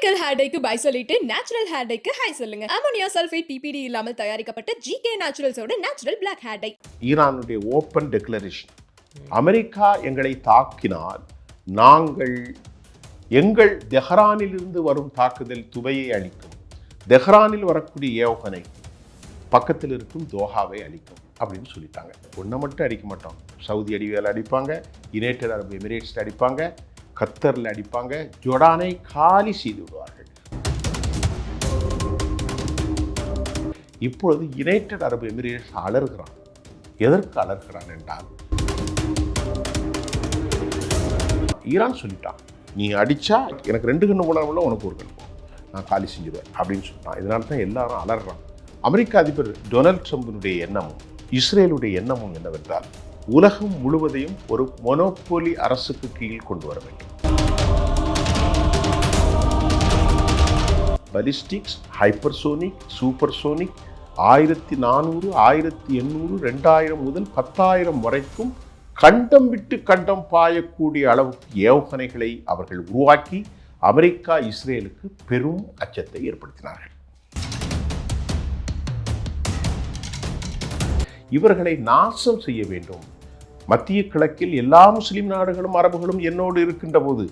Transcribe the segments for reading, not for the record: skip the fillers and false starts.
Chemical hair டைக்கு bye சொல்லிட்டு natural hair டைக்கு ஹை சொல்லுங்க. அமோனியா சல்ஃபேட் பிபிடி இல்லாமல் தயாரிக்கப்பட்ட ஜிகே நேச்சுரல்ஸோட நேச்சுரல் பிளாக் ஹேர் டை. ஈரானுடைய ஓப்பன் டெக்ளரேஷன், அமெரிக்கா எங்களை தாக்கினால் நாங்கள் எங்கள் தெஹ்ரானிலிருந்து வரும் தாக்குதல் துபையை அளிக்கும், தெஹ்ரானில் வரக்கூடிய ஏவுகணை பக்கத்தில் இருக்கும் தோஹாவை அளிக்கும் அப்படின்னு சொல்லிட்டாங்க. ஒன்றை மட்டும் அடிக்க மாட்டோம், சவுதி அரேபியாவில் அடிப்பாங்க, யுனைடெட் அரபு எமிரேட்ஸில் அடிப்பாங்க, கத்தரில் அடிப்பாங்க, ஜோர்டானை காலி செய்து விடுவார்கள். இப்பொழுது யுனைடெட் அரபு எமிரேட்ஸ் அலறுகிறான். எதற்கு அலறுகிறான் என்றால், ஈரான் சொல்லிட்டான், நீ அடித்தா எனக்கு 2 கண்ணு போனாலும் உனக்கு 1 கண்ணு போகும், நான் காலி செஞ்சுடுவேன் அப்படின்னு சொல்லிட்டான். இதனால தான் எல்லாரும் அலறுறான். அமெரிக்க அதிபர் டொனால்ட் ட்ரம்பினுடைய எண்ணமும் இஸ்ரேலுடைய எண்ணமும் என்னவென்றால், உலகம் முழுவதையும் ஒரு மொனோபோலி அரசுக்கு கீழ் கொண்டு வர வேண்டும். பலிஸ்டிக்ஸ், ஹைப்பர்சோனிக், சூப்பர்சோனிக் 1400, 1800, 2000 முதல் 10,000 வரைக்கும் கண்டம் விட்டு கண்டம் பாயக்கூடிய அளவுக்கு ஏவுகணைகளை அவர்கள் உருவாக்கி அமெரிக்கா இஸ்ரேலுக்கு பெரும் அச்சத்தை ஏற்படுத்தினார்கள். இவர்களை நாசம் செய்ய வேண்டும். மத்திய கிழக்கில் எல்லா முஸ்லிம் நாடுகளும் அரபுகளும் என்னோடு இருக்கின்ற போது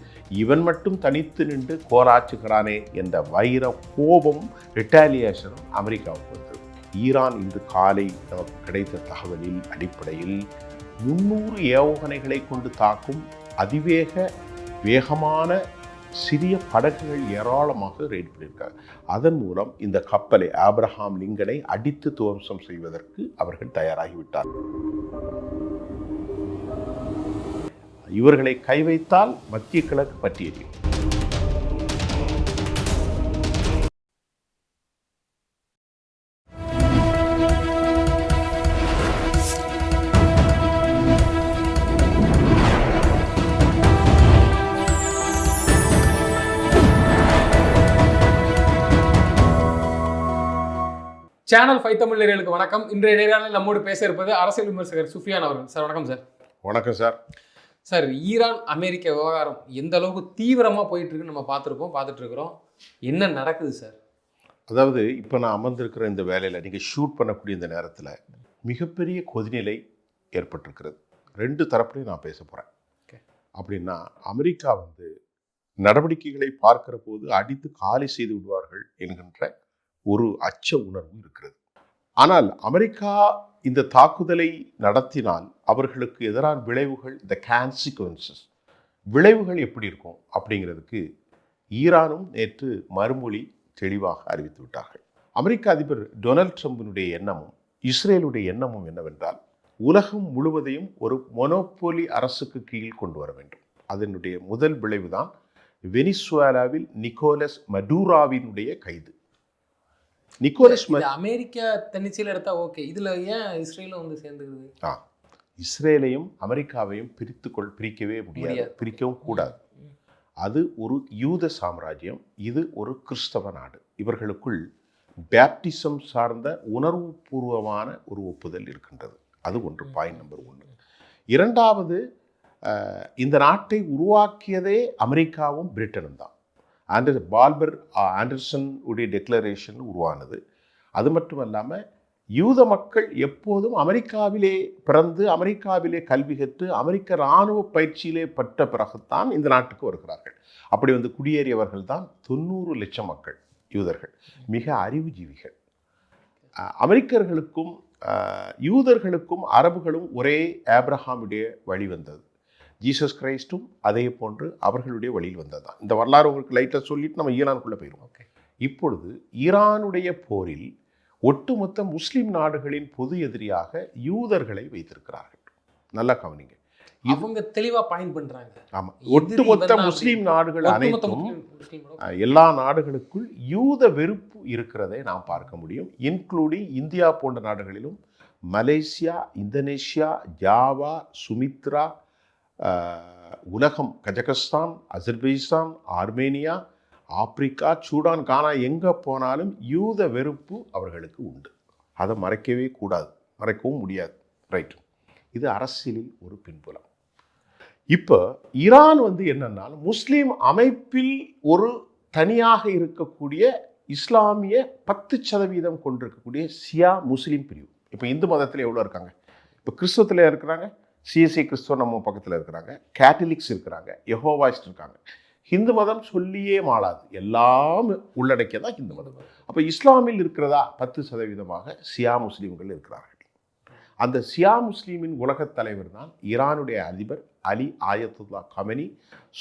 இவன் மட்டும் தனித்து நின்று கோராச்சுகிறானே என்ற வைர கோபம், ரிட்டாலியேஷனும் அமெரிக்காவுக்கு வந்தது. ஈரான் இன்று காலை நமக்கு கிடைத்த தகவலின் அடிப்படையில் 300 ஏவுகணைகளை கொண்டு தாக்கும் வேகமான சிறிய படகுகள் ஏராளமாக ரெய்ட் பண்ணியிருக்காங்க. அதன் மூலம் இந்த கப்பலை, ஆப்ரஹாம் லிங்கனை அடித்து துவம்சம் செய்வதற்கு அவர்கள் தயாராகிவிட்டார்கள். இவர்களை கை வைத்தால் மத்திய கிழக்கு பற்றி எரியும். சேனல் 5 தமிழ் நேயர்களுக்கு வணக்கம். இன்றைய நேரத்தில் நம்மோடு பேச இருப்பது அரசியல் விமர்சகர் சுஃபியான் அவர்கள். சார் வணக்கம் சார். வணக்கம் சார். சார், ஈரான் அமெரிக்க விவகாரம் எந்த அளவுக்கு தீவிரமாக போயிட்டு இருக்குன்னு நம்ம பார்த்துட்டு இருக்கிறோம். என்ன நடக்குது சார்? அதாவது இப்போ நான் அமர்ந்திருக்கிற இந்த வேலையில், நீங்கள் ஷூட் பண்ணக்கூடிய இந்த நேரத்தில் மிகப்பெரிய கொதிநிலை ஏற்பட்டிருக்கிறது. 2 தரப்புலையும் நான் பேச போகிறேன். அப்படின்னா, அமெரிக்கா நடவடிக்கைகளை பார்க்கிற போது அடித்து காலி செய்து விடுவார்கள் என்கின்ற ஒரு அச்ச உணர்வு இருக்கிறது. ஆனால் அமெரிக்கா இந்த தாக்குதலை நடத்தினால் அவர்களுக்கு எதிரான விளைவுகள், இந்த கான்சிக்வன்சஸ், விளைவுகள் எப்படி இருக்கும் அப்படிங்கிறதுக்கு ஈரானும் நேற்று மறுமொழி தெளிவாக அறிவித்து விட்டார்கள். அமெரிக்க அதிபர் டொனால்ட் ட்ரம்பினுடைய எண்ணமும் இஸ்ரேலுடைய எண்ணமும் என்னவென்றால், உலகம் முழுவதையும் ஒரு மொனோபோலி அரசுக்கு கீழ் கொண்டு வர வேண்டும். அதனுடைய முதல் விளைவுதான் வெனிசுவேலாவில் நிக்கோலஸ் மடூரோவினுடைய கைது. அமெரிக்கா தன்னிச்சையில் எடுத்தா ஓகே, இதுல ஏன் இஸ்ரேலும் சேர்ந்துக்குது? இஸ்ரேலையும் அமெரிக்காவையும் பிரிக்கவே முடியாது, பிரிக்கவும் கூடாது. அது ஒரு யூத சாம்ராஜ்யம், இது ஒரு கிறிஸ்தவ நாடு. இவர்களுக்குள் பேப்டிசம் சார்ந்த உணர்வு பூர்வமான ஒரு ஒப்புதல் இருக்கின்றது. அது ஒன்று, பாயிண்ட் நம்பர் 1. இரண்டாவது, இந்த நாட்டை உருவாக்கியதே அமெரிக்காவும் பிரிட்டனும் தான். பால்பர் ஆண்டர்சன் உடைய டெக்ளரேஷன் உருவானது. அது மட்டும் இல்லாமல் யூத மக்கள் எப்போதும் அமெரிக்காவிலே பிறந்து, அமெரிக்காவிலே கல்வி கற்று, அமெரிக்க இராணுவ பயிற்சியிலே பட்ட பிறகுத்தான் இந்த நாட்டுக்கு வருகிறார்கள். அப்படி குடியேறியவர்கள் தான் 90 லட்சம் மக்கள், யூதர்கள், மிக அறிவுஜீவிகள். அமெரிக்கர்களுக்கும் யூதர்களுக்கும் அரபுகளும் ஒரே ஆப்ரஹாமுடைய வழி வந்தது. ஜீசஸ் கிரைஸ்டும் அதே போன்று அவர்களுடைய வழியில் வந்ததுதான். இந்த வரலாறு உங்களுக்கு லைட்டாக சொல்லிட்டு நம்ம ஈரானுக்குள்ளே போயிடுவோம். இப்பொழுது ஈரானுடைய போரில் ஒட்டுமொத்த முஸ்லிம் நாடுகளின் பொது எதிரியாக யூதர்களை வைத்திருக்கிறார்கள். நல்லா கவனிங்க, இவங்க தெளிவாக பாயிண்ட் பண்ணுறாங்க. ஆமாம், ஒட்டுமொத்த முஸ்லீம் நாடுகள் அனைத்தும், எல்லா நாடுகளுக்குள் யூத வெறுப்பு இருக்கிறதை நாம் பார்க்க முடியும். இன்க்ளூடிங் இந்தியா போன்ற நாடுகளிலும், மலேசியா, இந்தோனேஷியா, ஜாவா, சுமித்ரா, உலகம், Kazakhstan, Azerbaijan, Armenia, Africa, Sudan, Ghana, எங்கே போனாலும் யூத வெறுப்பு அவர்களுக்கு உண்டு. அதை மறைக்கவே கூடாது, மறைக்கவும் முடியாது. ரைட், இது அரசியலில் ஒரு பின்புலம். இப்போ ஈரான் என்னன்னா, முஸ்லீம் அமைப்பில் ஒரு தனியாக இருக்கக்கூடிய இஸ்லாமிய 10% கொண்டிருக்கக்கூடிய ஷியா முஸ்லீம் பிரிவு. இப்போ இந்து மதத்தில் எவ்வளோ இருக்காங்க? இப்போ கிறிஸ்தவத்தில் இருக்கிறாங்க, சிஎஸ்ஐ கிறிஸ்தவ நம்ம பக்கத்தில் இருக்கிறாங்க, கேத்தலிக்ஸ் இருக்கிறாங்க, யெகோவாயிஸ்ட் இருக்காங்க. ஹிந்து மதம் சொல்லியே மாளாது, எல்லாம் உள்ளடக்கியதான் ஹிந்து மதம். அப்போ இஸ்லாமில் இருக்கிறதா 10% ஷியா முஸ்லீம்கள் இருக்கிறார்கள். அந்த ஷியா முஸ்லீமின் உலகத் தலைவர் தான் ஈரானுடைய அதிபர் அலி ஆயத்துல்லா கமெனி.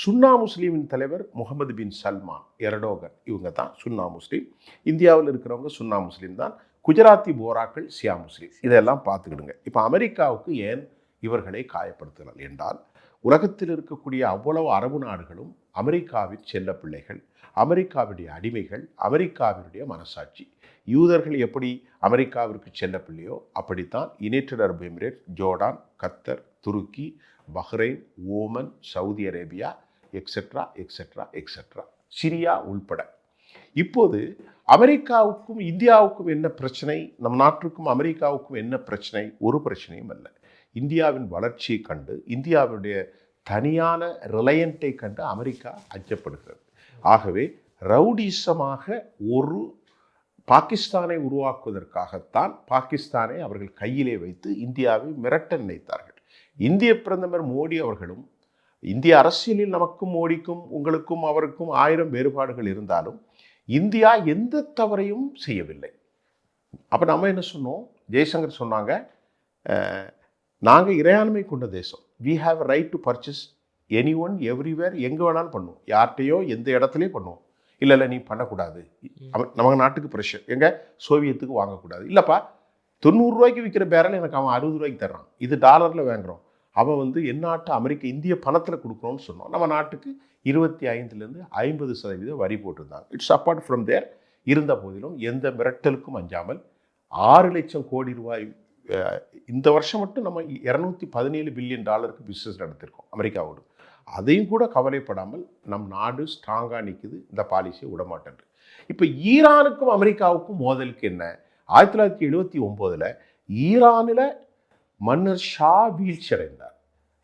சுன்னா முஸ்லீமின் தலைவர் முகமது பின் சல்மான் எர்டோகன். இவங்க தான் சுன்னா முஸ்லீம். இந்தியாவில் இருக்கிறவங்க சுன்னா முஸ்லீம் தான். குஜராத்தி போராக்கள் ஷியா முஸ்லீம். இதெல்லாம் பார்த்துக்கிடுங்க. இப்போ அமெரிக்காவுக்கு ஏன் இவர்களை காயப்படுத்தலாம் என்றால், உலகத்தில் இருக்கக்கூடிய அவ்வளவு அரபு நாடுகளும் அமெரிக்காவின் செல்ல பிள்ளைகள், அமெரிக்காவுடைய அடிமைகள், அமெரிக்காவினுடைய மனசாட்சி. யூதர்கள் எப்படி அமெரிக்காவிற்கு செல்ல பிள்ளையோ அப்படித்தான் யுனைடெட் அரபு எமிரேட், ஜோர்டான், கத்தர், துருக்கி, Bahrain, Oman, Saudi Arabia, etcetera etcetera etcetera, Syria உள்பட. இப்போது அமெரிக்காவுக்கும் இந்தியாவுக்கும் என்ன பிரச்சனை, நம் நாட்டிற்கும் அமெரிக்காவுக்கும் என்ன பிரச்சனை? ஒரு பிரச்சனையும் அல்ல. இந்தியாவின் வளர்ச்சியை கண்டு, இந்தியாவுடைய தனியான ரிலையண்ட்டை கண்டு அமெரிக்கா அச்சப்படுகிறது. ஆகவே ரவுடிசமாக ஒரு பாகிஸ்தானை உருவாக்குவதற்காகத்தான் பாகிஸ்தானை அவர்கள் கையிலே வைத்து இந்தியாவை மிரட்ட நினைத்தார்கள். இந்திய பிரதமர் மோடி அவர்களும், இந்திய அரசியலில் நமக்கும் மோடிக்கும் உங்களுக்கும் அவருக்கும் 1000 வேறுபாடுகள் இருந்தாலும் இந்தியா எந்த தவறையும் செய்யவில்லை. அப்போ நம்ம என்ன சொன்னோம்? ஜெய்சங்கர் சொன்னாங்க, நாங்கள் இறையாண்மை கொண்ட தேசம், we have a right to purchase any one everywhere, எங்கே வேணாலும் பண்ணுவோம், யார்கிட்டையோ எந்த இடத்துலையும் பண்ணுவோம். இல்லை நீ பண்ணக்கூடாது, நம்ம நாட்டுக்கு ப்ரெஷர், எங்கே சோவியத்துக்கு வாங்கக்கூடாது. இல்லைப்பா, 90 ரூபாய்க்கு விற்கிற பேரல் எனக்கு அவன் 60 ரூபாய்க்கு தர்றான், இது டாலரில் வாங்குகிறோம், அவன் என் நாட்டு அமெரிக்க இந்திய பணத்தில் கொடுக்கணும்னு சொன்னோம். நம்ம நாட்டுக்கு 25% 50% வரி போட்டிருந்தாங்க. இட்ஸ் அப்பார்ட் ஃப்ரம் தேர். இருந்த போதிலும் எந்த மிரட்டலுக்கும் அஞ்சாமல் 6 லட்சம் கோடி ரூபாய் இந்த வருஷம் மட்டும் நம்ம $217 பில்லியன் பிஸ்னஸ் நடத்திருக்கோம் அமெரிக்காவோடு. அதையும் கூட கவலைப்படாமல் நம் நாடு ஸ்ட்ராங்காக நிற்குது, இந்த பாலிசியை விடமாட்டேன். இப்போ ஈரானுக்கும் அமெரிக்காவுக்கும் மோதலுக்கு என்ன? 1979 ஈரானில் மன்னர் ஷா வீழ்ச்சி அடைந்தார்,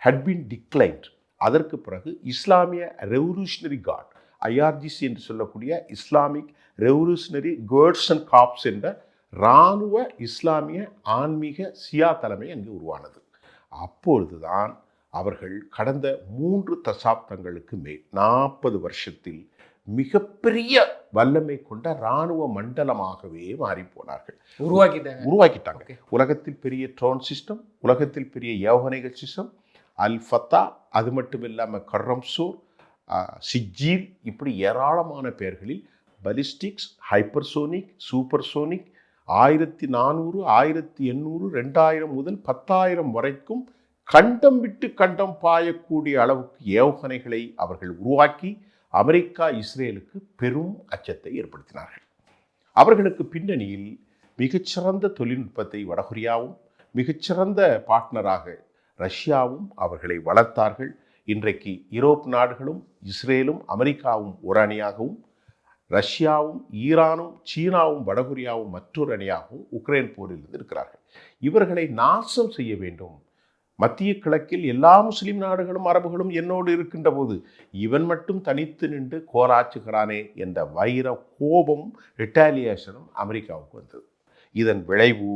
ஹட் பீன் டிக்ளைன்ட். அதற்கு பிறகு இஸ்லாமிய ரெவல்யூஷனரி கார்ட், ஐஆர்ஜிசி என்று சொல்லக்கூடிய Islamic revolutionary Ghats and cops என்ற இராணுவ இஸ்லாமிய ஆன்மீக சியா தலைமை அங்கு உருவானது. அப்பொழுதுதான் அவர்கள் கடந்த 3 தசாப்தங்களுக்கு மேல் 40 வருஷத்தில் மிகப்பெரிய வல்லமை கொண்ட இராணுவ மண்டலமாகவே மாறி போனார்கள், உருவாக்கிட்டாங்க. உலகத்தில் பெரிய ட்ரோன் சிஸ்டம், உலகத்தில் பெரிய ஏவுகணைகள் சிஸ்டம், அல் ஃபத்தா, அது மட்டும் இல்லாமல் கர்ரம்சோர், சிஜீல், இப்படி ஏராளமான பெயர்களில் பலிஸ்டிக்ஸ், ஹைப்பர்சோனிக், சூப்பர்சோனிக், 1400, 1800, 2000 முதல் 10,000 வரைக்கும் கண்டம் விட்டு கண்டம் பாயக்கூடிய அளவுக்கு ஏவுகணைகளை அவர்கள் உருவாக்கி அமெரிக்கா இஸ்ரேலுக்கு பெரும் அச்சத்தை ஏற்படுத்தினார்கள். அவர்களுக்கு பின்னணியில் மிகச்சிறந்த தொழில்நுட்பத்தை வடகொரியாவும், மிகச்சிறந்த பார்ட்னராக ரஷ்யாவும் அவர்களை வளர்த்தார்கள். இன்றைக்கு யூரோப் நாடுகளும் இஸ்ரேலும் அமெரிக்காவும் ஒரு அணியாகவும், ரஷ்யாவும் ஈரானும் சீனாவும் வடகொரியாவும் மற்றொரு அணியாகவும் உக்ரைன் போரில் இருக்கிறார்கள். இவர்களை நாசம் செய்ய வேண்டும். மத்திய கிழக்கில் எல்லா முஸ்லிம் நாடுகளும் அரபுகளும் என்னோடு இருக்கின்ற போது இவன் மட்டும் தனித்து நின்று கோலாச்சுகிறானே என்ற வைர கோபம், ரிட்டாலியேஷனும் அமெரிக்காவுக்கு வந்தது. இதன் விளைவு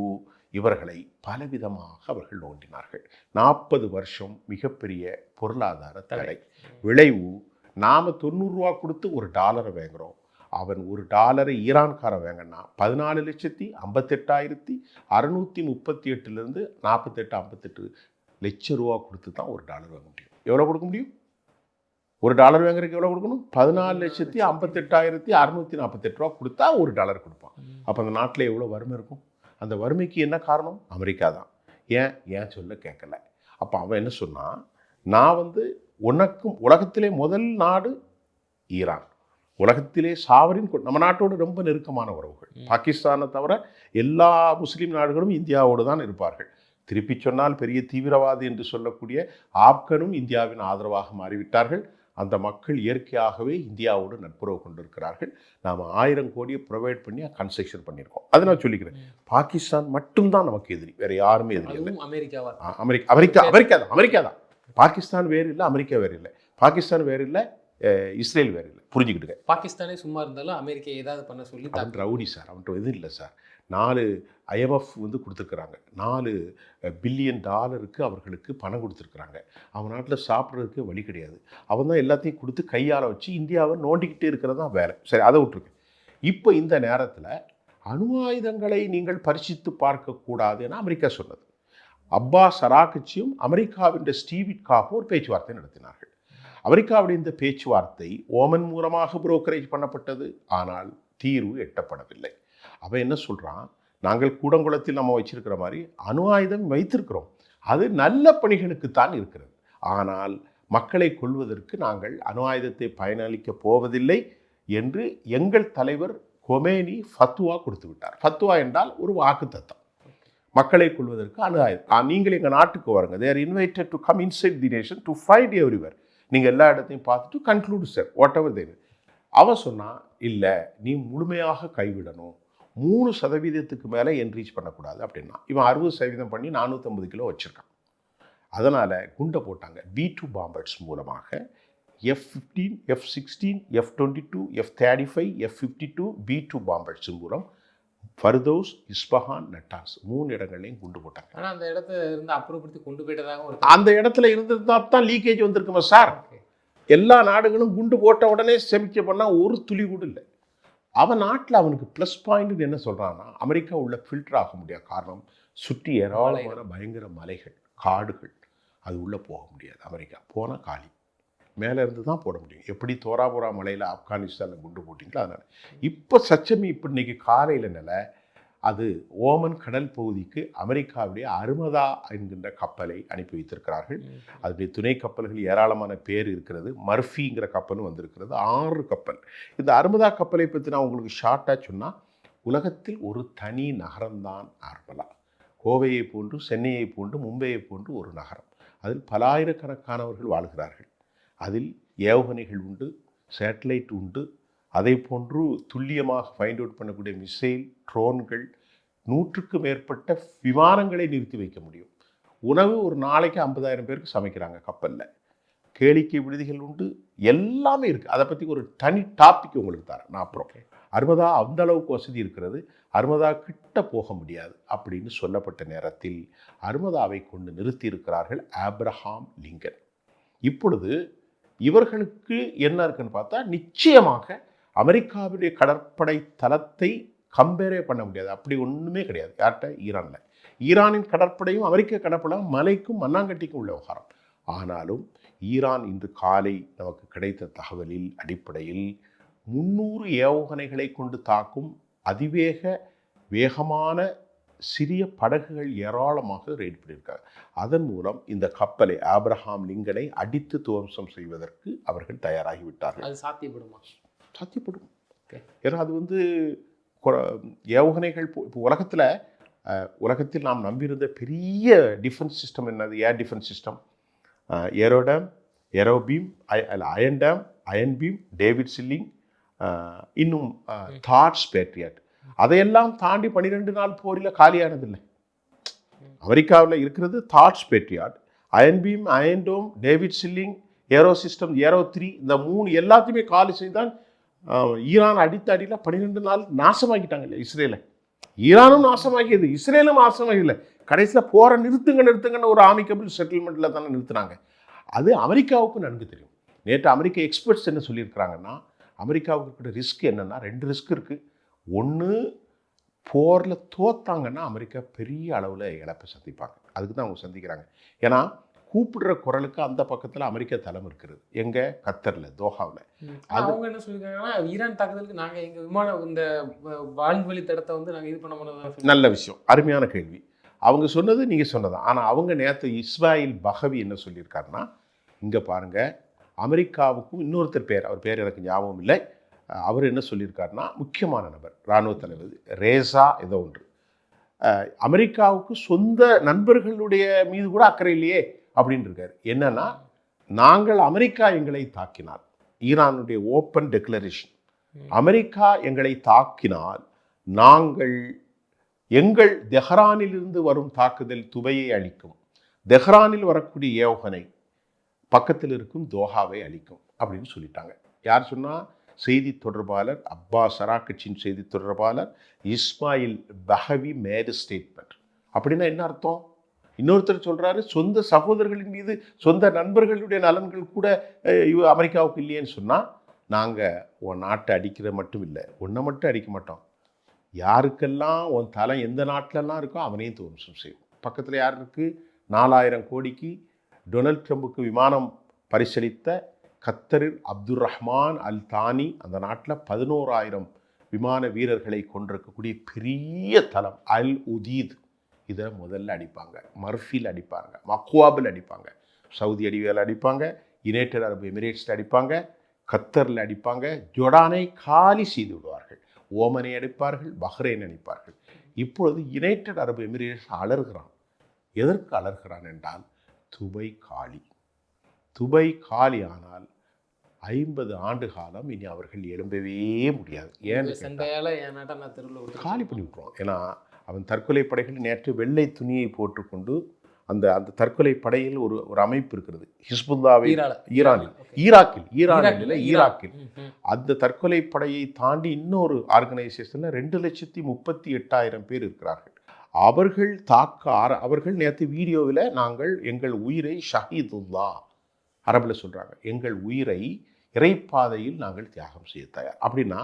இவர்களை பலவிதமாக அவர்கள் நோண்டினார்கள். 40 வருஷம் மிகப்பெரிய பொருளாதார தடை. விளைவு, நாம் 90 ரூபா கொடுத்து ஒரு டாலரை வாங்குகிறோம், அவன் ஒரு டாலரை ஈரான்காரன் வாங்கினா 14,58,638 48 லட்சம் ரூபா கொடுத்து தான் ஒரு டாலர் வாங்க முடியும். எவ்வளோ கொடுக்க முடியும்? ஒரு டாலர் வாங்குறதுக்கு எவ்வளோ கொடுக்கணும்? 14,58,648 ரூபா கொடுத்தா ஒரு டாலர் கொடுப்பான். அப்போ அந்த நாட்டில் எவ்வளோ வறுமை இருக்கும்? அந்த வறுமைக்கு என்ன காரணம்? அமெரிக்கா தான். ஏன் சொல்ல கேட்கல. அப்போ அவன் என்ன சொன்னான், நான் உனக்கும் உலகத்திலே முதல் நாடு ஈரான், உலகத்திலே சாவரின் நம்ம நாட்டோடு ரொம்ப நெருக்கமான உறவுகள். பாகிஸ்தானை தவிர எல்லா முஸ்லீம் நாடுகளும் இந்தியாவோடு தான் இருப்பார்கள். திருப்பி சொன்னால் பெரிய தீவிரவாதி என்று சொல்லக்கூடிய ஆப்கனும் இந்தியாவின் ஆதரவாக மாறிவிட்டார்கள். அந்த மக்கள் இயற்கையாகவே இந்தியாவோடு நட்புறவு கொண்டிருக்கிறார்கள். நாம் 1000 கோடியை ப்ரொவைட் பண்ணி கன்ஸ்ட்ரக்ஷன் பண்ணியிருக்கோம். அதை நான் சொல்லிக்கிறேன். பாகிஸ்தான் மட்டும்தான் நமக்கு எதிரி, வேறு யாருமே எதிரி இல்லை. அமெரிக்கா தான். பாகிஸ்தான் வேறு இல்லை, அமெரிக்கா வேறு இல்லை. பாகிஸ்தான் வேறு இல்லை, இஸ்ரேல் வேறு இல்லை, புரிஞ்சுக்கிட்டுங்க. பாகிஸ்தானே சும்மா இருந்தாலும் அமெரிக்கா ஏதாவது பண்ண சொல்லி அவன் ரவுடி சார், அவன்கிட்ட எதுவும் இல்லை சார். 4 IMF வந்து கொடுத்துருக்குறாங்க, $4 பில்லியன் அவர்களுக்கு பணம் கொடுத்துருக்குறாங்க. அவன் நாட்டில் சாப்பிட்றதுக்கு வழி கிடையாது. அவன் தான் எல்லாத்தையும் கொடுத்து கையால் வச்சு இந்தியாவை நோண்டிக்கிட்டே இருக்கிறது தான் வேலை. சரி, அதை விட்டுருக்கு. இப்போ இந்த நேரத்தில் அணு ஆயுதங்களை நீங்கள் பரிசித்து பார்க்கக்கூடாதுன்னு அமெரிக்கா சொன்னது. அப்பாஸ் அராக்சியும் அமெரிக்காவின் ஸ்டீவிட்காகவும் ஒரு பேச்சுவார்த்தை நடத்தினார்கள். அமெரிக்காவுடைய இந்த பேச்சுவார்த்தை ஓமன் மூலமாக புரோக்கரேஜ் பண்ணப்பட்டது. ஆனால் தீர்வு எட்டப்படவில்லை. அவன் என்ன சொல்கிறான், நாங்கள் கூடங்குளத்தில் நம்ம வச்சிருக்கிற மாதிரி அணு ஆயுதம் வைத்திருக்கிறோம், அது நல்ல பணிகளுக்குத்தான் இருக்கிறது. ஆனால் மக்களை கொல்வதற்கு நாங்கள் அணு ஆயுதத்தை பயனளிக்கப் போவதில்லை என்று எங்கள் தலைவர் கொமேனி ஃபத்துவா கொடுத்து விட்டார். ஃபத்துவா என்றால் ஒரு வாக்கு தத்தம். மக்களை கொள்வதற்கு அணு ஆயுதம், நீங்கள் எங்கள் நாட்டுக்கு வாருங்க, they are invited to come inside the nation to fight everywhere, நீங்கள் எல்லா இடத்தையும் பார்த்துட்டு கன்க்ளூட் சார் வாட் எவர் தேவை. அவன் சொன்னான், இல்லை நீ முழுமையாக கைவிடணும், 3% மேலே என்ரீச் பண்ணக்கூடாது அப்படின்னா. இவன் 60% பண்ணி 450 கிலோ வச்சுருக்கான். அதனால் குண்டை போட்டாங்க. B2 பாம்பர்ஸ் மூலமாக F-15, F-16, F-22, F-35, F-52 B2 bombers மூலம் ஃபர்தோஸ், இஸ்பஹான், நட்டாஸ் 3 இடங்கள்லையும் குண்டு போட்டாங்க. ஆனால் அந்த இடத்த இருந்து அப்புறப்படுத்தி கொண்டு போயிட்டதாக ஒரு அந்த இடத்துல இருந்ததா தான் லீக்கேஜ் வந்திருக்குமா சார். எல்லா நாடுகளும் குண்டு போட்ட உடனே செமிக்க பண்ணால் ஒரு துளி கூட இல்லை. அவன் நாட்டில் அவனுக்கு ப்ளஸ் பாயிண்ட் என்ன சொல்கிறான்னா, அமெரிக்கா உள்ள ஃபில்டர் ஆக முடியாது. காரணம், சுற்றி ஏராளமான பயங்கர மலைகள், காடுகள், அது உள்ளே போக முடியாது. அமெரிக்கா போனால் காலி, மேலே இருந்து தான் போட முடியும். எப்படி தோராபுரா மலையில் ஆப்கானிஸ்தானில் குண்டு போட்டிங்களோ அதனால். இப்போ சச்சமி இப்போ இன்றைக்கி காலையில் நிலை அது ஓமன் கடல் பகுதிக்கு அமெரிக்காவுடைய அருமதா என்கின்ற கப்பலை அனுப்பி வைத்திருக்கிறார்கள். அதனுடைய துணை கப்பல்கள் ஏராளமான பேர் இருக்கிறது. மர்ஃபிங்கிற கப்பலும் வந்திருக்கிறது, 6 கப்பல். இந்த அருமதா கப்பலை பற்றி நான் உங்களுக்கு ஷார்ட்டாக சொன்னால், உலகத்தில் ஒரு தனி நகரம்தான் அர்மலா. கோவையை போன்று, சென்னையை போன்று, மும்பையை போன்று ஒரு நகரம். அதில் பலாயிரக்கணக்கானவர்கள் வாழ்கிறார்கள். அதில் ஏவுகணைகள் உண்டு, சேட்டலைட் உண்டு, அதை போன்று துல்லியமாக ஃபைண்ட் அவுட் பண்ணக்கூடிய மிசைல், ட்ரோன்கள், 100க்கும் மேற்பட்ட விமானங்களை நிறுத்தி வைக்க முடியும். உணவு ஒரு நாளைக்கு 50,000 பேருக்கு சமைக்கிறாங்க கப்பலில். கேளிக்கை விடுதிகள் உண்டு, எல்லாமே இருக்குது. அதை பற்றி ஒரு தனி டாபிக் உங்களுக்கு தரேன் நான் அப்புறம். அருமதா அந்த அளவுக்கு வசதி இருக்கிறது, அருமதா கிட்ட போக முடியாது அப்படின்னு சொல்லப்பட்ட நேரத்தில் அருமதாவை கொண்டு நிறுத்தி இருக்கிறார்கள் ஆப்ரஹாம் லிங்கன். இப்பொழுது இவர்களுக்கு என்ன இருக்குன்னு பார்த்தா, நிச்சயமாக அமெரிக்காவுடைய கடற்படை தளத்தை கம்பேரே பண்ண முடியாது. அப்படி ஒன்றுமே கிடையாது. யார்கிட்ட? ஈரானில். ஈரானின் கடற்படையும் அமெரிக்க கடற்படையும் மலைக்கும் மண்ணாங்கட்டிக்கும் உள்ள விவகாரம். ஆனாலும் ஈரான் இன்று காலை நமக்கு கிடைத்த தகவலில் அடிப்படையில் 300 ஏவுகணைகளை கொண்டு தாக்கும் வேகமான சிறிய படகுகள் ஏராளமாக ரெய்ட் பண்ணியிருக்காங்க. அதன் மூலம் இந்த கப்பலை, ஆப்ரஹாம் லிங்கனை அடித்து துவம்சம் செய்வதற்கு அவர்கள் தயாராகிவிட்டார்கள். அது சாத்தியப்படுமா? சாத்தியப்படும். ஏன்னா அது வந்து ஏவுகணைகள் இப்போ உலகத்தில் நாம் நம்பியிருந்த பெரிய டிஃபென்ஸ் சிஸ்டம் என்னது? Air defence system, arrow dome, arrow beam, iron dome, iron beam, David Sling, இன்னும் தாட்ஸ் பேட்ரியாட். அதையெல்லாம் தாண்டி 12 நாள் போரில் காலியானதில்லை. அமெரிக்காவில் இருக்கிறது THAAD Patriot, iron beam, iron dome, David Sling, arrow system, arrow 3, இந்த 3 எல்லாத்தையுமே காலி செய்தான் ஈரான் அடித்த அடியில் 12 நாள் நாசமாக்கிட்டாங்க இல்லை இஸ்ரேலை. ஈரானும் நாசமாகியது, இஸ்ரேலும் நாசமாகியதில்லை. கடைசியில் போரை நிறுத்துங்கன்னு ஒரு ஆமிக்கபிள் செட்டில்மெண்ட்டில் தானே நிறுத்தினாங்க. அது அமெரிக்காவுக்கு நன்கு தெரியும். நேற்று அமெரிக்க எக்ஸ்பர்ட்ஸ் என்ன சொல்லியிருக்கிறாங்கன்னா, அமெரிக்காவுக்கு இருக்கிற ரிஸ்க் என்னென்னா 2 ரிஸ்க் இருக்குது. ஒன்று, போரில் தோத்தாங்கன்னா அமெரிக்கா பெரிய அளவில் இழப்பை சந்திப்பாங்க. அதுக்கு தான் அவங்க சந்திக்கிறாங்க. ஏன்னா கூப்பிடுற குரலுக்கு அந்த பக்கத்தில் அமெரிக்க தளம் இருக்கிறது. எங்கே? கத்தரில், தோஹாவில். அவங்க என்ன சொல்லியிருக்காங்கன்னா, ஈரான் தாக்குதலுக்கு நாங்கள் எங்கள் விமானம் இந்த வான்வெளி தடத்தை வந்து நாங்கள் இது பண்ண முடியாது. நல்ல விஷயம், அருமையான கேள்வி. அவங்க சொன்னது நீங்கள் சொன்னதான். ஆனால் அவங்க நேற்று இஸ்மாயில் பகவி என்ன சொல்லியிருக்காருன்னா, இங்கே பாருங்கள், அமெரிக்காவுக்கும் இன்னொருத்தர் பேர், அவர் பேர் எனக்கு ஞாபகம் இல்லை, அவர் என்ன சொல்லியிருக்காருன்னா, முக்கியமான நபர், இராணுவ தலைவர் ரேசா ஏதோ ஒன்று, அமெரிக்காவுக்கு சொந்த நண்பர்களுடைய மீது கூட அக்கறை இல்லையே அப்படின்னு இருக்கார். என்னன்னா, நாங்கள் அமெரிக்கா எங்களை தாக்கினால், ஈரானுடைய ஓப்பன் டெக்ளரேஷன், அமெரிக்கா எங்களை தாக்கினால் நாங்கள் எங்கள் தெஹ்ரானிலிருந்து வரும் தாக்குதல் துபையை அளிக்கும், தெஹ்ரானில் வரக்கூடிய ஏவுகணை பக்கத்தில் இருக்கும் தோஹாவை அளிக்கும். அப்படின்னு சொல்லிட்டாங்க. யார் சொன்னால்? செய்தி தொடர்பாளர் அப்பாஸ் அராக்கட்சியின் செய்தி தொடர்பாளர் இஸ்மாயில் பஹவி மேட் ஸ்டேட்மெண்ட். அப்படின்னா என்ன அர்த்தம்? இன்னொருத்தர் சொல்கிறாரு, சொந்த சகோதரர்களின் மீது சொந்த நண்பர்களுடைய நலன்கள் கூட அமெரிக்காவுக்கு இல்லையேன்னு சொன்னால், நாங்கள் உன் நாட்டை அடிக்கிற மட்டும் இல்லை, உன்னை மட்டும் அடிக்க மாட்டோம், யாருக்கெல்லாம் உன் தலை எந்த நாட்டிலலாம் இருக்கோ அவனையும் துவம்சம் செய்வோம். பக்கத்தில் யார் இருக்குது? 4000 கோடிக்கு டொனால்ட் ட்ரம்புக்கு விமானம் பரிசளித்த கத்தரில் அப்துல் ரஹ்மான் அல் தானி அந்த நாட்டில் 11,000 விமான வீரர்களை கொண்டிருக்கக்கூடிய பெரிய தளம் அல் உதீத். இதை முதல்ல அடிப்பாங்க, மர்ஃபில் அடிப்பாங்க, மக்வாபில் அடிப்பாங்க, சவுதி அரேபியாவில் அடிப்பாங்க, யுனைடெட் அரபு எமிரேட்ஸில் அடிப்பாங்க, கத்தரில் அடிப்பாங்க, ஜொர்டானை காலி செய்து விடுவார்கள், ஓமனை அடிப்பார்கள், பஹ்ரைன் அடிப்பார்கள். இப்பொழுது யுனைடெட் அரபு எமிரேட்ஸ் அலறுகிறான். எதற்கு அலறுகிறான் என்றால், துபை காலி. துபை காலி ஆனால் 50 ஆண்டு காலம் இனி அவர்கள் எழும்பவே முடியாது. ஏன்னு காலி பண்ணி விட்டுருவான். ஏன்னா அவன் தற்கொலை படைகள் நேற்று வெள்ளை துணியை போட்டுக்கொண்டு அந்த அந்த தற்கொலை படையில் ஒரு அமைப்பு இருக்கிறது, ஹிஸ்புல்லாவை ஈராக்கில் அந்த தற்கொலை படையை தாண்டி இன்னொரு ஆர்கனைசேஷன்ல 2,38,000 பேர் இருக்கிறார்கள். அவர்கள் நேற்று வீடியோவில் நாங்கள் எங்கள் உயிரை ஷஹீதுல்லா அரபில் சொல்றாங்க, எங்கள் உயிரை இறைப்பாதையில் நாங்கள் தியாகம் செய்ய தயார். அப்படின்னா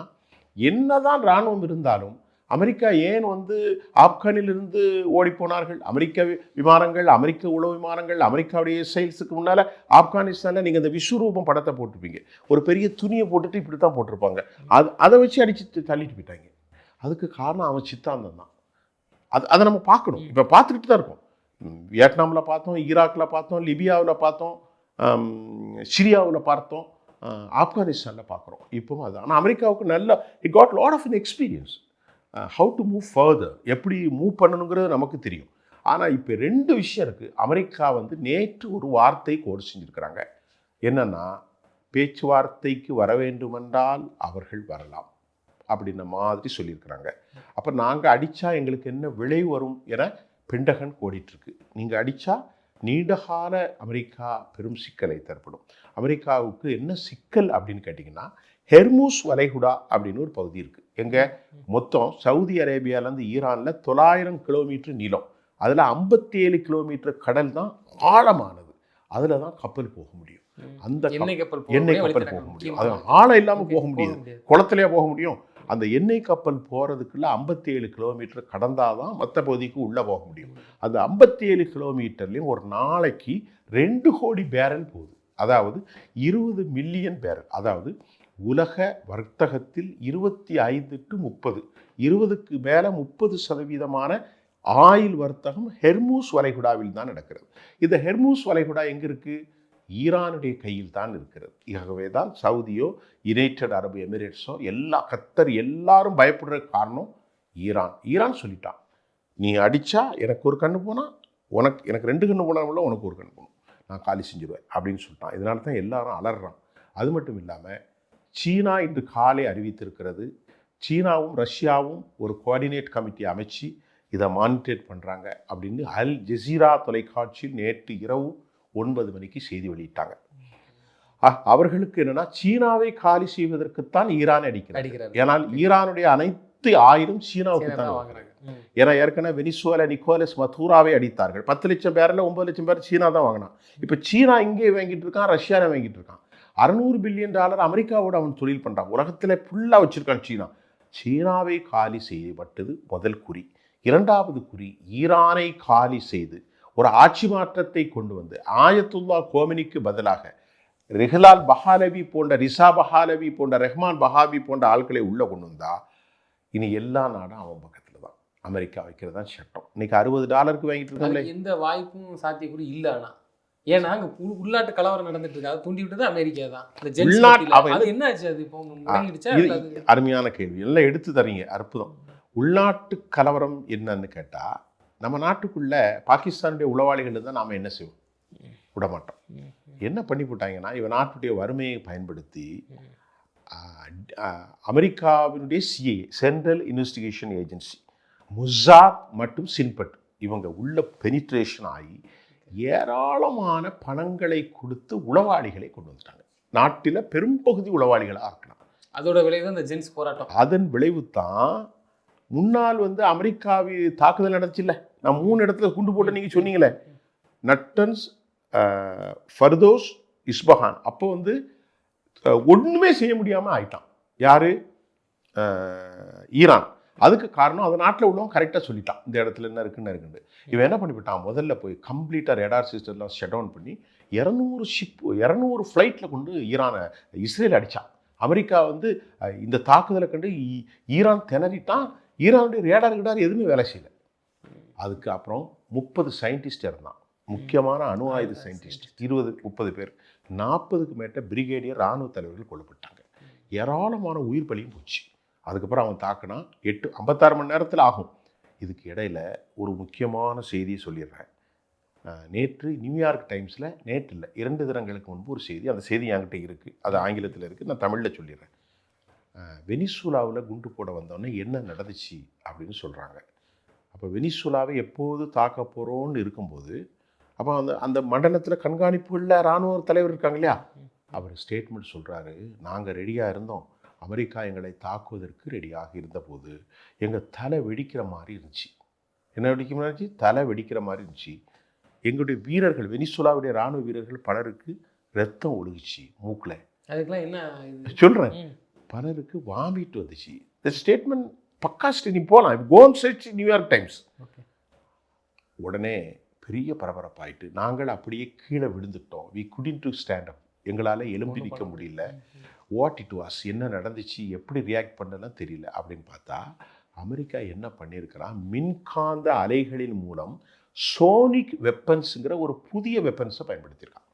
என்னதான் இராணுவம் இருந்தாலும் அமெரிக்கா ஏன் ஆப்கானிலிருந்து ஓடி போனார்கள்? அமெரிக்க விமானங்கள், அமெரிக்க உளவு விமானங்கள், அமெரிக்காவுடைய செயல்ஸுக்கு முன்னால் ஆப்கானிஸ்தானில் நீங்கள் இந்த விஸ்வரூபம் படத்தை போட்டிருப்பீங்க, ஒரு பெரிய துணியை போட்டுட்டு இப்படி தான் போட்டிருப்பாங்க. அதை வச்சு அடிச்சு தள்ளிட்டு போயிட்டாங்க. அதுக்கு காரணம் அவன் சித்தாந்தம் தான். அதை நம்ம பார்க்கணும். இப்போ பார்த்துக்கிட்டு தான் இருக்கோம். வியட்நாமில் பார்த்தோம், ஈராக்கில் பார்த்தோம், லிபியாவில் பார்த்தோம், சிரியாவில் பார்த்தோம், ஆப்கானிஸ்தானில் பார்க்குறோம். இப்போவும் அது. ஆனால் அமெரிக்காவுக்கு நல்ல it got lot of an experience how to move further, எப்படி மூவ் பண்ணணுங்கிறது நமக்கு தெரியும். ஆனால் இப்போ 2 விஷயம் இருக்குது. அமெரிக்கா நேற்று ஒரு வார்த்தை கோடு செஞ்சுருக்கிறாங்க. என்னென்னா, பேச்சுவார்த்தைக்கு வர வேண்டுமென்றால் அவர்கள் வரலாம் அப்படின்ன மாதிரி சொல்லியிருக்கிறாங்க. அப்போ நாங்கள் அடித்தா எங்களுக்கு என்ன விளைவு வரும் என பென்டகன் கோடிட்டுருக்கு. நீங்கள் அடித்தா நீண்டகால அமெரிக்கா பெரும் சிக்கலை தரப்படும். அமெரிக்காவுக்கு என்ன சிக்கல் அப்படின்னு கேட்டிங்கன்னா, ஹெர்மூஸ் வளைகுடா அப்படின்னு ஒரு பகுதி இருக்குது. எங்கே? மொத்தம் சவுதி அரேபியாவிலேருந்து ஈரானில் 900 கிலோமீட்டர் நீளம், அதில் 57 கிலோமீட்டர் கடல் தான் ஆழமானது. அதில் தான் கப்பல் போக முடியும். அந்த எண்ணெய் கப்பல் போக முடியும். அது ஆழம் இல்லாமல் போக முடியாது. குளத்திலே போக முடியும். அந்த எண்ணெய் கப்பல் போகிறதுக்குள்ள 57 கிலோமீட்டர் கடந்தால் தான் மற்ற பகுதிக்கு உள்ளே போக முடியும். அந்த 57 கிலோமீட்டர்லேயும் ஒரு நாளைக்கு 2 கோடி பேரல் போகுது. அதாவது 20 மில்லியன் பேரல். அதாவது உலக வர்த்தகத்தில் 25 to 30, 20க்கு மேலே 30% ஆயில் வர்த்தகம் ஹெர்மூஸ் வளைகுடாவில் தான் நடக்கிறது. இந்த ஹெர்மூஸ் வளைகுடா எங்கே இருக்குது? ஈரானுடைய கையில் தான் இருக்கிறது. ஆகவே தான் சவுதியோ யுனைடெட் அரபு எமிரேட்ஸோ கத்தர் எல்லாரும் பயப்படுற காரணம் ஈரான் சொல்லிட்டான், நீ அடித்தா எனக்கு ஒரு கண்ணு போனால் எனக்கு 2 கண்ணு போனாலும் உனக்கு ஒரு கண்ணு போகணும், நான் காலி செஞ்சுருவேன் அப்படின்னு சொல்லிட்டான். இதனால தான் எல்லாரும் அலறான். அது மட்டும் இல்லாமல் சீனா இன்று காலை அறிவித்திருக்கிறது, சீனாவும் ரஷ்யாவும் ஒரு கோஆர்டினேட் கமிட்டி அமைச்சு இதை மானிட்டர் பண்ணுறாங்க அப்படின்னு அல் ஜசீரா தொலைக்காட்சியில் நேற்று இரவு 9 மணிக்கு செய்தி வெளியிட்டாங்க. அவர்களுக்கு என்னன்னா, சீனாவை காலி செய்வதற்குத்தான் ஈரான் அடிக்கிறார். ஏன்னால் ஈரானுடைய அனைத்து ஆயுதம் சீனாவுக்கு தான் வாங்குறாங்க. ஏன்னா ஏற்கனவே வெனிசுவேலா நிக்கோலஸ் மதூராவை அடித்தார்கள். 10 லட்சம் பேரில் 9 லட்சம் பேர் சீனா தான் வாங்கினான். இப்போ சீனா இங்கே வாங்கிட்டு இருக்கான், ரஷ்யாவை வாங்கிட்டு இருக்கான். $600 பில்லியன் அமெரிக்காவோட அவன் தொழில் பண்ணுறான். உலகத்தில் ஃபுல்லாக வச்சிருக்கான் சீனா. சீனாவை காலி செய்யப்பட்டது முதல் குறி. 2வது குறி, ஈரானை காலி செய்து ஒரு ஆட்சி மாற்றத்தை கொண்டு வந்து ஆயத்துல்லா கோமினிக்கு பதிலாக ரெஹ்லால் பஹாலவி போன்ற, ரிசா பஹாலவி போன்ற, ரெஹ்மான் பஹாவி போன்ற ஆட்களை உள்ளே கொண்டு வந்தா இனி எல்லா நாடும் அவன் பக்கத்தில் தான். அமெரிக்கா வைக்கிறது தான் சட்டம். இன்னைக்கு $60 வாங்கிட்டு இருக்காங்களே. எந்த வாய்ப்பும் சாத்தியக்கூட இல்லை. ஆனால் ஏன்னா அங்கே உள்நாட்டு கலவரம் நடந்துட்டு இருக்கு. அதை தூண்டி விட்டது அமெரிக்கா தான். என்ன ஆச்சு? அது இப்போ அருமையான கேள்வி, எல்லாம் எடுத்து தரீங்க, அற்புதம். உள்நாட்டு கலவரம் என்னன்னு கேட்டால், நம்ம நாட்டுக்குள்ள பாகிஸ்தானுடைய உளவாளிகள் இருந்தால் நாம் என்ன செய்வோம்? விடமாட்டோம். என்ன பண்ணி போட்டாங்கன்னா, இவன் நாட்டுடைய வறுமையை பயன்படுத்தி அமெரிக்காவினுடைய சிஏ, சென்ட்ரல் இன்வெஸ்டிகேஷன் ஏஜென்சி, முசாத் மற்றும் சின்பட், இவங்க உள்ள பெனிட்ரேஷன் ஆகி ஏராளமான பணங்களை கொடுத்து உளவாளிகளை கொண்டு வந்துட்டாங்க. நாட்டில் பெரும்பகுதி உளவாளிகளாக ஆக்கினான். அதோட விளைவு தான் இந்த ஜென்ஸ் போராட்டம். அதன் விளைவு தான் முன்னால் அமெரிக்காவி தாக்குதல் நடந்துச்சுல்ல, நான் 3 இடத்துல குண்டு போட்டு நீங்கள் சொன்னீங்களே, நட்டன்ஸ், ஃபர்தோஸ், இஸ்பஹான். அப்போ ஒன்றுமே செய்ய முடியாமல் ஆயிட்டான். யார்? ஈரான். அதுக்கு காரணம் அந்த நாட்டில் உள்ளவங்க கரெக்டாக சொல்லிட்டான், இந்த இடத்துல என்ன இருக்குன்னு. இவன் என்ன பண்ணிவிட்டான், முதல்ல போய் கம்ப்ளீட்டாக ரேடார் சிஸ்டம்லாம் ஷட் டவுன் பண்ணி 200 ஃப்ளைட்டில் கொண்டு இஸ்ரேல் அடித்தான். அமெரிக்கா இந்த தாக்குதலை கண்டு ஈரான் திணறிட்டான். ஈரானுடைய ரேடார் எதுவுமே வேலை செய்யலை. அதுக்கு அப்புறம் 30 சயின்டிஸ்ட் இருந்தான், முக்கியமான அணு ஆயுத சயின்டிஸ்ட் 20-30 பேர். 40க்கு மேட்ட பிரிகேடியர் இராணுவ தலைவர்கள் கொல்லப்பட்டாங்க. ஏராளமான உயிர் பலியும் போச்சு. அதுக்கப்புறம் அவன் தாக்குனா 56 மணி நேரத்தில் ஆகும். இதுக்கு இடையில ஒரு முக்கியமான செய்தியை சொல்லிடுறேன். நேற்று நியூயார்க் டைம்ஸில், நேற்று இல்லை 2 தினங்களுக்கு முன்பு ஒரு செய்தி, அந்த செய்தி என்கிட்ட இருக்குது, அது ஆங்கிலத்தில் இருக்குது, நான் தமிழில் சொல்லிடுறேன். வெனிசுலாவில் குண்டு போட வந்தோடனே என்ன நடந்துச்சு அப்படின்னு சொல்கிறாங்க. அப்போ வெனிசுலாவை எப்போது தாக்க போகிறோன்னு இருக்கும்போது, அப்போ அந்த மண்டலத்தில் கண்காணிப்புகளில் இராணுவ தலைவர் இருக்காங்க இல்லையா, அவர் ஸ்டேட்மெண்ட் சொல்கிறாரு, நாங்கள் ரெடியாக இருந்தோம், அமெரிக்கா எங்களை தாக்குவதற்கு ரெடியாக இருந்தபோது எங்கள் தலை வெடிக்கிற மாதிரி இருந்துச்சு. என்ன வெடிக்கிற மாதிரி இருந்துச்சு? தலை வெடிக்கிற மாதிரி இருந்துச்சு. எங்களுடைய வீரர்கள், வெனிசுலாவுடைய இராணுவ வீரர்கள் பலருக்கு ரத்தம் ஒழுகுச்சு மூக்கில். அதுக்கெல்லாம் என்ன சொல்கிறேன், பலருக்கு வாமிட் வந்துச்சு. இந்த ஸ்டேட்மெண்ட் பக்கா நீ போகலாம், கோன் சர்ச் நியூயார்க் டைம்ஸ். உடனே பெரிய பரபரப்பாயிட்டு, நாங்கள் அப்படியே கீழே விழுந்துட்டோம், we couldn't to stand up, எங்களால் எழும்பி நிற்க முடியல, வாட் இட் வாஸ், என்ன நடந்துச்சு, எப்படி ரியாக்ட் பண்ணலாம் தெரியல அப்படின்னு பார்த்தா, அமெரிக்கா என்ன பண்ணியிருக்கிறான், மின்காந்த அலைகளின் மூலம் சோனிக் வெப்பன்ஸுங்கிற ஒரு புதிய வெப்பன்ஸை பயன்படுத்தியிருக்கான்.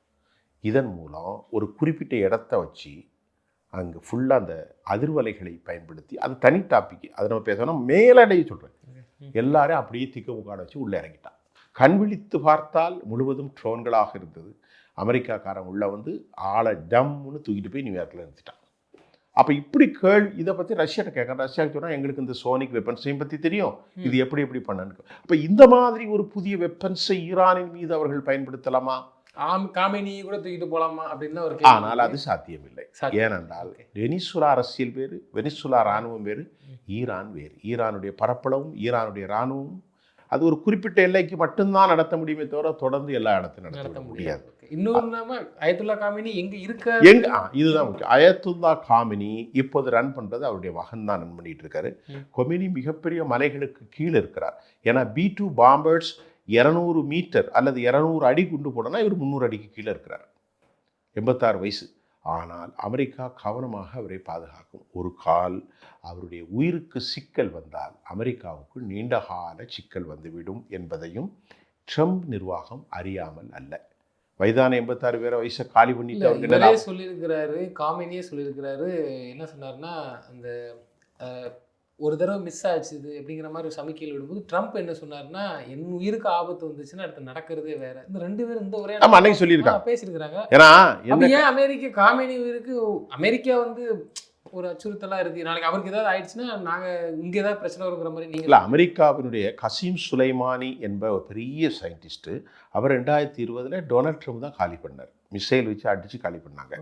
இதன் மூலம் ஒரு குறிப்பிட்ட இடத்த வச்சு அங்கே ஃபுல்லாக அந்த அதிர்வலைகளை பயன்படுத்தி, அது தனி டாபிக், அதை நம்ம பேசணும், மேலடையை சொல்கிறேன், எல்லாரையும் அப்படியே திக்க முக்காட வச்சு உள்ளே இறங்கிட்டான். கண் விழித்து பார்த்தால் முழுவதும் ட்ரோன்களாக இருந்தது. அமெரிக்காக்காரன் உள்ள ஆளை டம்முன்னு தூக்கிட்டு போய் நியூயார்க்கில் இருந்துட்டான். அப்போ இப்படி இதை பற்றி ரஷ்யாட்ட கேட்குறேன். ரஷ்யாவுக்கு சொன்னால் எங்களுக்கு இந்த சோனிக் வெப்பன்ஸையும் பற்றி தெரியும், இது எப்படி பண்ணு. அப்போ இந்த மாதிரி ஒரு புதிய வெப்பன்ஸை ஈரானின் மீது அவர்கள் பயன்படுத்தலாமா? காமினியை கூட தூக்கிட்டு போகலாமா அப்படின்னு ஒரு, ஆனால் அது சாத்தியமில்லை. ஏனென்றால் வெனிசுலா அரசியல் வேறு, வெனிசுலா இராணுவம் வேறு, ஈரான் வேறு. ஈரானுடைய பரப்பளவும் ஈரானுடைய இராணுவமும் அது ஒரு குறிப்பிட்ட எல்லைக்கு மட்டும்தான் நடத்த முடியுமே தவிர தொடர்ந்து எல்லா இடத்தையும் நடத்த முடியாது. இன்னொரு அயத்துல்லா காமினி இதுதான் முக்கியம். அயத்துல்லா காமினி இப்போது ரன் பண்றது அவருடைய மகன் தான் ரன் பண்ணிட்டு இருக்காரு. கொமினி மிகப்பெரிய மலைகளுக்கு கீழே இருக்கிறார். ஏன்னா B-2 பாம்பர்ஸ் 200 மீட்டர் அல்லது 200 அடி குண்டு போடனா இவர் 300 அடிக்கு கீழே இருக்கிறார். 86 வயசு. ஆனால் அமெரிக்கா கவனமாக அவரை பாதுகாக்கும். ஒரு கால் அவருடைய உயிருக்கு சிக்கல் வந்தால் அமெரிக்காவுக்கு நீண்டகால சிக்கல் வந்துவிடும் என்பதையும் ட்ரம்ப் நிர்வாகம் அறியாமல் அல்ல. வயதான 86 பேரை வயசை காலி பண்ணிட்டு அவருக்கு சொல்லியிருக்கிறாரு. காமினியே சொல்லியிருக்கிறாரு. என்ன சொன்னார்னா, அந்த ஒரு தடவை மிஸ் ஆச்சு இது அப்படிங்கிற மாதிரி ஒரு சமிக்கையில் விடும்போது ட்ரம்ப் என்ன சொன்னார்னா, என் உயிருக்கு ஆபத்து வந்துச்சுன்னா அடுத்து நடக்கிறதே வேற. இந்த 2 பேரும் இந்த ஒரே அன்னைக்கு சொல்லியிருக்காங்க, பேசியிருக்கிறாங்க. ஏன்னா ஏன் அமெரிக்கா காமினி உயிருக்கு அமெரிக்கா ஒரு அச்சுறுத்தலாக இருக்குது, நாளைக்கு அவருக்கு ஏதாவது ஆயிடுச்சுன்னா நாங்கள் இங்கே ஏதாவது பிரச்சனை வருங்கிற மாதிரி நீங்கள் இல்லை. அமெரிக்காவினுடைய கசீம் சுலைமானி என்ப ஒரு பெரிய சயின்டிஸ்ட்டு, அவர் 2020 டொனால்ட் ட்ரம்ப் தான் காலி பண்ணார். மிசைல் வச்சு அடிச்சு காலி பண்ணாங்க.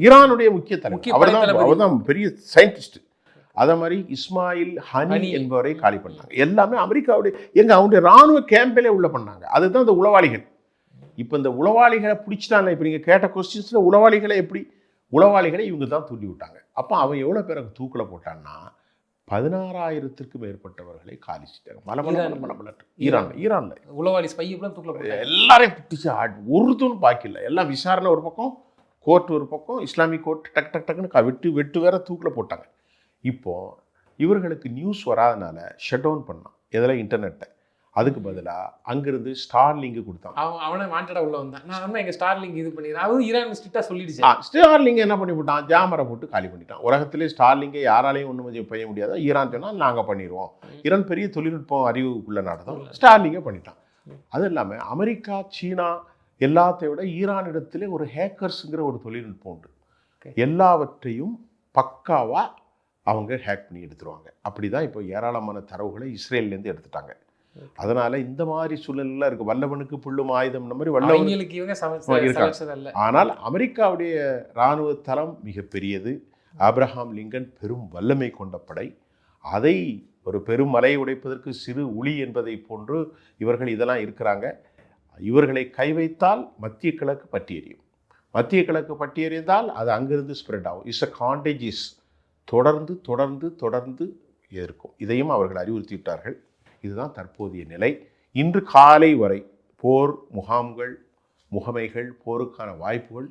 ஈரானுடைய முக்கிய தலைவர் அவர் தான் பெரிய சயின்டிஸ்ட். அதே மாதிரி இஸ்மாயில் ஹனி என்பவரை காலி பண்ணாங்க. எல்லாமே அமெரிக்காவுடைய அவங்களுடைய இராணுவ கேம்பிலே உள்ள பண்ணாங்க. அதுதான் இந்த உளவாளிகள். இப்போ இந்த உளவாளிகளை பிடிச்சிட்டாங்க. இப்போ நீங்கள் கேட்ட கொஸ்டின்ஸில் உளவாளிகளை இவங்க தான் தூண்டி விட்டாங்க. அப்போ அவன் எவ்வளோ பேரை தூக்கில் போட்டான்னா 16,000க்கும் மேற்பட்டவர்களை காலி செஞ்சாங்க. ஈரானில் உளவாளி ஸ்பை தூக்கில் எல்லாரையும் பிடிச்சி ஒருத்தரும் பாக்கில்லை. எல்லாம் விசாரணை ஒரு பக்கம், கோர்ட் ஒரு பக்கம், இஸ்லாமிக் கோர்ட் டக்குன்னு வெட்டு வேற தூக்கில் போட்டாங்க. இப்போது இவர்களுக்கு நியூஸ் வராதனால ஷட் டவுன் பண்ணான் எதில் இன்டர்நெட்டை. அதுக்கு பதிலாக அங்கிருந்து ஸ்டார்லிங்கு கொடுத்தான். அவனை வாண்டடா உள்ள வந்தான். நான் எங்கள் ஸ்டார்லிங் இது பண்ணிடுறேன். அதுவும் ஈரான் ஸ்ட்ரிக்டாக சொல்லிடுச்சு. ஸ்டார்லிங் என்ன பண்ணி போட்டான், ஜாமரை போட்டு காலி பண்ணிட்டான். உலகத்திலே ஸ்டார்லிங்கை யாராலையும் ஒன்றும் செய்ய முடியாதோ, ஈரான் சொன்னால் நாங்கள் பண்ணிடுவோம். ஈரான் பெரிய தொழில்நுட்பம் அறிவுக்குள்ள நடந்தோம், ஸ்டார்லிங்கை பண்ணிட்டான். அது இல்லாமல் அமெரிக்கா, சீனா எல்லாத்தையும் விட ஈரானிடத்திலே ஒரு ஹேக்கர்ஸுங்கிற ஒரு தொழில்நுட்பம் உண்டு. எல்லாவற்றையும் பக்காவாக அவங்க ஹேக் பண்ணி எடுத்துருவாங்க. அப்படி தான் இப்போ ஏராளமான தரவுகளை இஸ்ரேல்லேருந்து எடுத்துட்டாங்க. அதனால இந்த மாதிரி சூழல்லாம் இருக்கு. வல்லவனுக்கு புல்லும் ஆயுதம் மாதிரி வல்லவன் அவங்களுக்கு இவங்க இருக்காங்க. சமைச்சதல்ல. ஆனால் அமெரிக்காவுடைய இராணுவ தளம் மிகப்பெரியது. ஆப்ரஹாம் லிங்கன் பெரும் வல்லமை கொண்ட படை. அதை ஒரு பெரும் மலையை உடைப்பதற்கு சிறு உளி என்பதை போன்று இவர்கள் இதெல்லாம் இருக்கிறாங்க. இவர்களை கை வைத்தால் மத்திய கிழக்கு பற்றி எரியும். மத்திய கிழக்கு பற்றி எறிந்தால் அது அங்கிருந்து ஸ்ப்ரெட் ஆகும். It's a contagious. தொடர்ந்து தொடர்ந்து தொடர்ந்து இருக்கும். இதையும் அவர்கள் அறிவுறுத்திவிட்டார்கள். இதுதான் தற்போதைய நிலை. இன்று காலை வரை போர் முகாம்கள், முகமைகள், போருக்கான வாய்ப்புகள்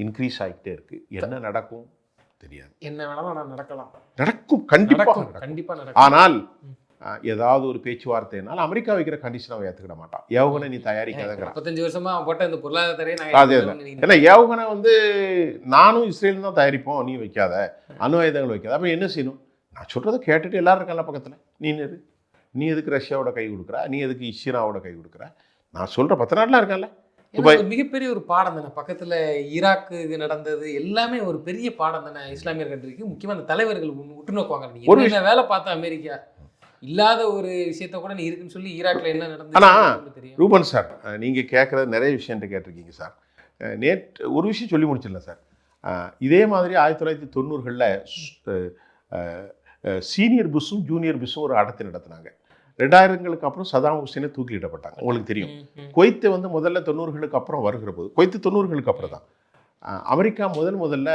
இன்க்ரீஸ் ஆகிட்டே இருக்கு. என்ன நடக்கும் தெரியாது. என்ன வேணாலும் நான் நடக்கலாம். நடக்கும், கண்டிப்பாக நடக்கும். கண்டிப்பா நடக்கும். ஆனால் ஏதாவது ஒரு பேச்சுவார்த்தைனால் அமெரிக்கா வைக்கிற கண்டிஷன் அவன் ஏற்றுக்கிட மாட்டான். ஏவுகணை நீ தயாரிக்காதங்கிறான். 35 வருஷமா அவன் போட்ட இந்த பொருளாதார தடையை அதே தான். ஏன்னா ஏவுகணை நானும் இஸ்ரேல் தான் தயாரிப்போம், நீ வைக்காத, அணு ஆயுதங்கள் வைக்காத. அப்போ என்ன செய்யணும்? நான் சொல்கிறத கேட்டுட்டு எல்லாரும் இருக்கான்ல பக்கத்தில். நீ எதுக்கு ரஷ்யாவோட கை கொடுக்குற? நீ எதுக்கு சீனாவோட கை கொடுக்குற? நான் சொல்கிற 10 நாடுலாம் இருக்கான்ல. மிகப்பெரிய ஒரு பாடம் தானே. பக்கத்துல ஈராக்கு நடந்தது எல்லாமே ஒரு பெரிய பாடம் தானே இஸ்லாமியர் கண்ட்ரிக்கு. முக்கியமா அந்த தலைவர்கள் உற்று நோக்குவாங்க. நீங்க வேலை பார்த்த அமெரிக்கா இல்லாத ஒரு விஷயத்த கூட நீ இருக்குன்னு சொல்லி ஈராக்ல என்ன நடந்தது. ஆனால் ரூபன் சார், நீங்க கேட்குறது நிறைய விஷயம்ட்டு கேட்டிருக்கீங்க சார். ஒரு விஷயம் சொல்லி முடிச்சிடலாம் சார். இதே மாதிரி 1990களில் சீனியர் புஷ்ஷும் ஜூனியர் புஷ்ஷும் ஒரு அடத்தை நடத்தினாங்க. 2000ங்களுக்கு அப்புறம் சதாம் ஹுசேனை தூக்கிலிடப்பட்டாங்க. உங்களுக்கு தெரியும். குவைத்து முதல்ல 90களுக்கு அப்புறம் வருகிற போது, குவைத்து 90களுக்கு அப்புறம் தான் அமெரிக்கா முதல்ல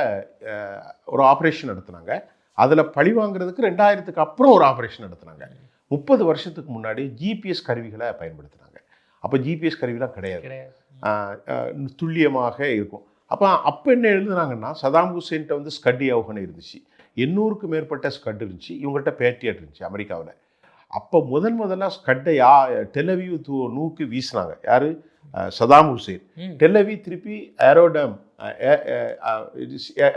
ஒரு ஆப்ரேஷன் நடத்தினாங்க. அதில் பழி வாங்குறதுக்கு 2000க்கு அப்புறம் ஒரு ஆப்ரேஷன் நடத்தினாங்க. 30 வருஷத்துக்கு முன்னாடி ஜிபிஎஸ் கருவிகளை பயன்படுத்தினாங்க. அப்போ ஜிபிஎஸ் கருவிலாம் கிடையாது, துல்லியமாக இருக்கும். அப்போ என்ன எழுதுனாங்கன்னா, சதாம் ஹுசேன்கிட்ட ஸ்கட் ஏவுகணை இருந்துச்சு, 800க்கும் மேற்பட்ட ஸ்கட் இருந்துச்சு, இவங்கள்ட்ட பேட்ரியட் இருந்துச்சு அமெரிக்காவில். அப்போ முதல்ல ஸ்கட்டை டெலவியூ நூக்கு வீசினாங்க. யார்? Saddam Hussein. டெல்லவி திருப்பி ஏரோடம்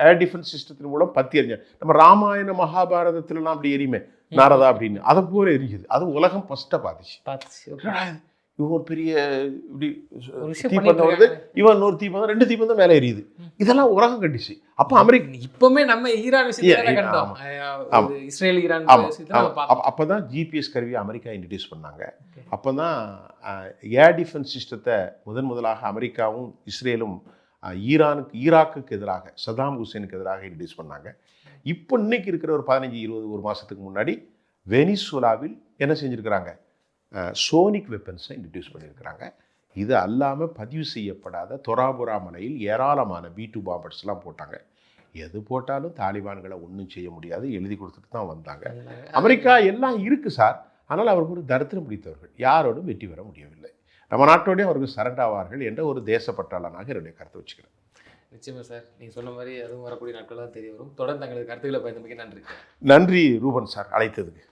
ஏர் டிஃபென்ஸ் சிஸ்டத்தின் மூலம் பத்தி எறிஞ்சாங்க. நம்ம ராமாயண மகாபாரதத்துலலாம் அப்படி எரியுமே நாரதா அப்படின்னு, அதை போல எரிஞ்சுது. அது உலகம் ஃபர்ஸ்ட்டாக பார்த்துச்சு. இவன் ஒரு பெரிய இப்படி தீப்பந்தம் வருது, இவன் ஒரு தீப்பந்தம், 2 தீப்பந்தம் மேலே எரியுது. இதெல்லாம் உலகம் கண்டிச்சு. அப்போ அமெரிக்கா இப்பவுமே நம்ம ஈரான் இஸ்ரேல் ஈரான் அப்போதான் ஜிபிஎஸ் கருவியை அமெரிக்கா இன்ட்ரடியூஸ் பண்ணாங்க. அப்போ தான் ஏர் டிஃபென்ஸ் சிஸ்டத்தை முதலாக அமெரிக்காவும் இஸ்ரேலும் ஈராக்குக்கு எதிராக, சதாம் ஹுசேனுக்கு எதிராக இன்ட்ரடியூஸ் பண்ணாங்க. இப்போ இன்னைக்கு இருக்கிற ஒரு 15-20 மாதத்துக்கு முன்னாடி வெனிசுலாவில் என்ன செஞ்சுருக்கிறாங்க? சோனிக் வெப்பன்ஸை இன்ட்ரடியூஸ் பண்ணியிருக்கிறாங்க. இது அல்லாமல் பதிவு செய்யப்படாத தொராபுரா மலையில் ஏராளமான B2 பாம்பர்ஸ்லாம் போட்டாங்க. எது போட்டாலும் தாலிபான்களை ஒன்றும் செய்ய முடியாது, எழுதி கொடுத்துட்டு தான் வந்தாங்க. அமெரிக்கா எல்லாம் இருக்குது சார். ஆனால் அவர்கள் ஒரு தரித்திரம் பிடித்தவர்கள், யாரோடும் வெற்றி பெற முடியவில்லை. நம்ம நாட்டோடய அவர்கள் சரண்டாவார்கள் என்ற ஒரு தேசப்பற்றாளனாக என்னுடைய கருத்தை வச்சுக்கிறேன். நிச்சயமாக சார், நீங்கள் சொன்ன மாதிரி அதுவும் வரக்கூடிய நாட்கள் தான் தெரிய வரும். தொடர்ந்து தங்களது கருத்துக்களை பயந்தமைக்கு நன்றி. நன்றி ரூபன் சார், அழைத்ததுக்கு.